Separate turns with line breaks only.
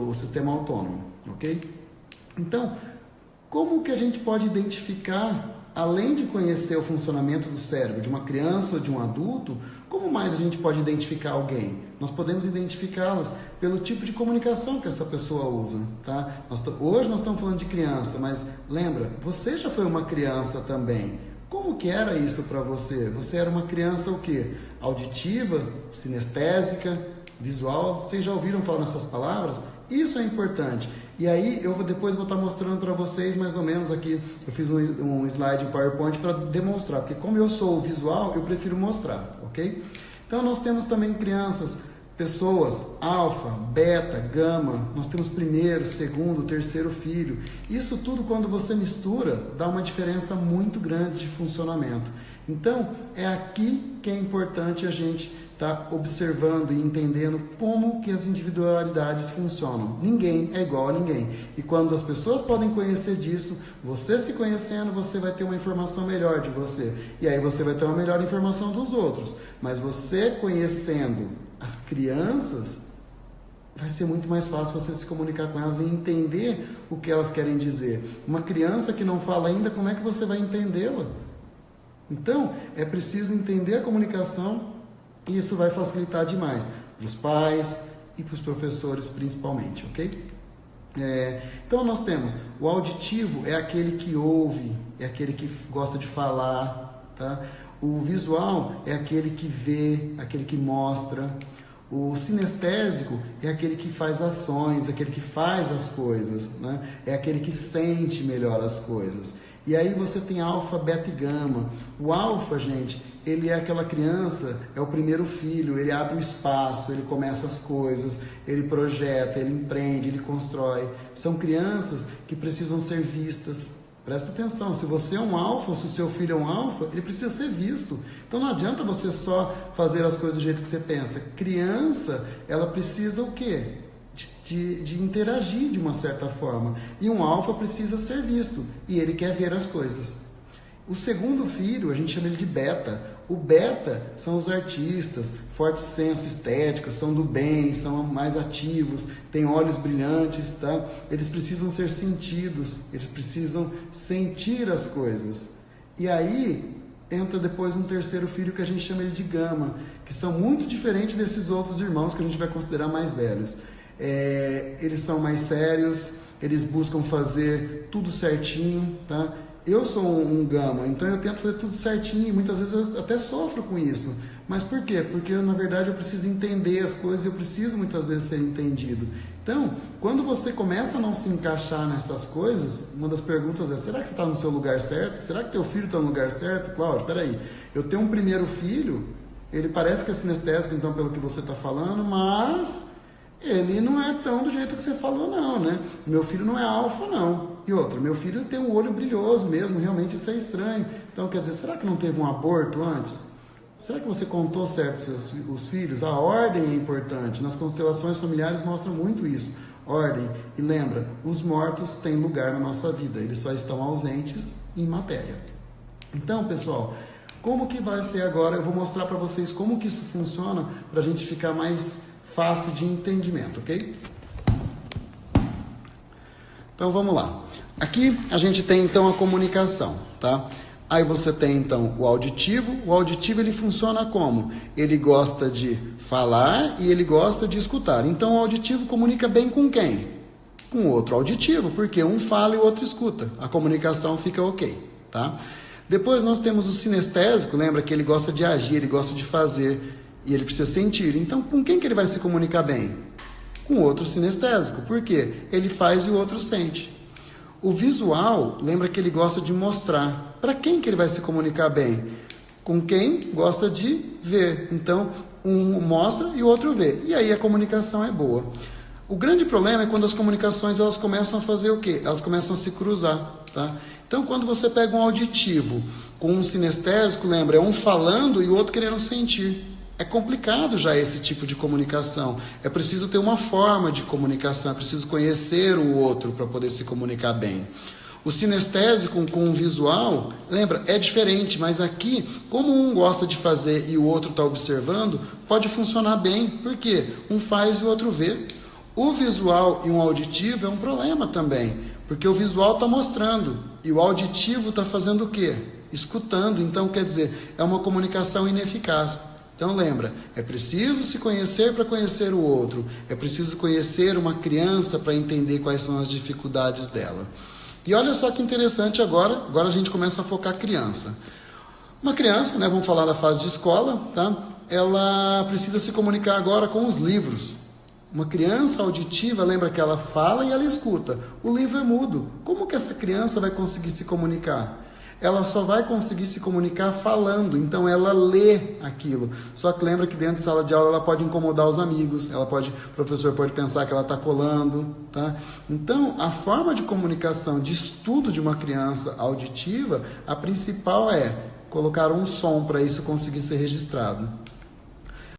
o sistema autônomo, ok? Então, como que a gente pode identificar, além de conhecer o funcionamento do cérebro de uma criança ou de um adulto, como mais a gente pode identificar alguém? Nós podemos identificá-las pelo tipo de comunicação que essa pessoa usa, tá? Hoje nós estamos falando de criança, mas lembra, você já foi uma criança também. Como que era isso para você? Você era uma criança o quê? Auditiva, sinestésica, visual? Vocês já ouviram falar nessas palavras? Isso é importante. E aí eu depois vou estar mostrando para vocês mais ou menos aqui, eu fiz um slide em PowerPoint para demonstrar, porque como eu sou visual, eu prefiro mostrar, ok? Então nós temos também crianças, pessoas, alfa, beta, gama, nós temos primeiro, segundo, terceiro filho. Isso tudo quando você mistura, dá uma diferença muito grande de funcionamento. Então é aqui que é importante a gente tá observando e entendendo como que as individualidades funcionam. Ninguém é igual a ninguém. E quando as pessoas podem conhecer disso, você se conhecendo, você vai ter uma informação melhor de você. E aí você vai ter uma melhor informação dos outros. Mas você conhecendo as crianças, vai ser muito mais fácil você se comunicar com elas e entender o que elas querem dizer. Uma criança que não fala ainda, como é que você vai entendê-la? Então, é preciso entender a comunicação. Isso vai facilitar demais para os pais e para os professores principalmente, ok? Então nós temos o auditivo, é aquele que ouve, é aquele que gosta de falar, tá? O visual é aquele que vê, aquele que mostra. O sinestésico é aquele que faz ações, aquele que faz as coisas, né? É aquele que sente melhor as coisas. E aí você tem alfa, beta e gama. O alfa, gente, ele é aquela criança, é o primeiro filho, ele abre o espaço, ele começa as coisas, ele projeta, ele empreende, ele constrói. São crianças que precisam ser vistas. Presta atenção, se você é um alfa, ou se o seu filho é um alfa, ele precisa ser visto. Então não adianta você só fazer as coisas do jeito que você pensa. Criança, ela precisa o quê? De interagir de uma certa forma. E um alfa precisa ser visto. E ele quer ver as coisas. O segundo filho, a gente chama ele de beta. O beta são os artistas, forte senso estético, são do bem, são mais ativos, têm olhos brilhantes, tá? Eles precisam ser sentidos, eles precisam sentir as coisas. E aí entra depois um terceiro filho que a gente chama ele de gama, que são muito diferentes desses outros irmãos que a gente vai considerar mais velhos. Eles são mais sérios, eles buscam fazer tudo certinho, tá? Eu sou um gama, então eu tento fazer tudo certinho, muitas vezes eu até sofro com isso. Mas por quê? Porque na verdade eu preciso entender as coisas e eu preciso muitas vezes ser entendido. Então, quando você começa a não se encaixar nessas coisas, uma das perguntas é, será que você está no seu lugar certo? Será que teu filho está no lugar certo? Cláudio, peraí, eu tenho um primeiro filho, ele parece que é sinestésico, então, pelo que você está falando, mas ele não é tão do jeito que você falou, não, né? Meu filho não é alfa, não. E outro, meu filho tem um olho brilhoso mesmo, realmente isso é estranho. Então, quer dizer, será que não teve um aborto antes? Será que você contou certo os filhos? A ordem é importante. Nas constelações familiares mostram muito isso. Ordem. E lembra, os mortos têm lugar na nossa vida. Eles só estão ausentes em matéria. Então, pessoal, como que vai ser agora? Eu vou mostrar para vocês como que isso funciona para a gente ficar mais fácil de entendimento, ok? Então vamos lá. Aqui a gente tem então a comunicação, tá? Aí você tem então o auditivo. O auditivo ele funciona como? Ele gosta de falar e ele gosta de escutar. Então o auditivo comunica bem com quem? Com o outro auditivo, porque um fala e o outro escuta. A comunicação fica ok, tá? Depois nós temos o sinestésico, lembra que ele gosta de agir, ele gosta de fazer e ele precisa sentir. Então com quem que ele vai se comunicar bem? Com o outro sinestésico. Por quê? Ele faz e o outro sente. O visual, lembra que ele gosta de mostrar. Para quem que ele vai se comunicar bem? Com quem gosta de ver. Então, um mostra e o outro vê. E aí a comunicação é boa. O grande problema é quando as comunicações elas começam a fazer o quê? Elas começam a se cruzar, tá? Então, quando você pega um auditivo com um sinestésico, lembra, é um falando e o outro querendo sentir. É complicado já esse tipo de comunicação. É preciso ter uma forma de comunicação, é preciso conhecer o outro para poder se comunicar bem. O sinestésico com o visual, lembra, é diferente, mas aqui, como um gosta de fazer e o outro está observando, pode funcionar bem. Por quê? Um faz e o outro vê. O visual e um auditivo é um problema também, porque o visual está mostrando e o auditivo está fazendo o quê? Escutando. Então, quer dizer, é uma comunicação ineficaz. Então lembra, é preciso se conhecer para conhecer o outro, é preciso conhecer uma criança para entender quais são as dificuldades dela. E olha só que interessante agora a gente começa a focar a criança. Uma criança, né, vamos falar da fase de escola, tá? Ela precisa se comunicar agora com os livros. Uma criança auditiva, lembra que ela fala e ela escuta. O livro é mudo. Como que essa criança vai conseguir se comunicar? Ela só vai conseguir se comunicar falando, então ela lê aquilo. Só que lembra que dentro de sala de aula ela pode incomodar os amigos, o professor pode pensar que ela está colando, tá? Então, a forma de comunicação, de estudo de uma criança auditiva, a principal é colocar um som para isso conseguir ser registrado.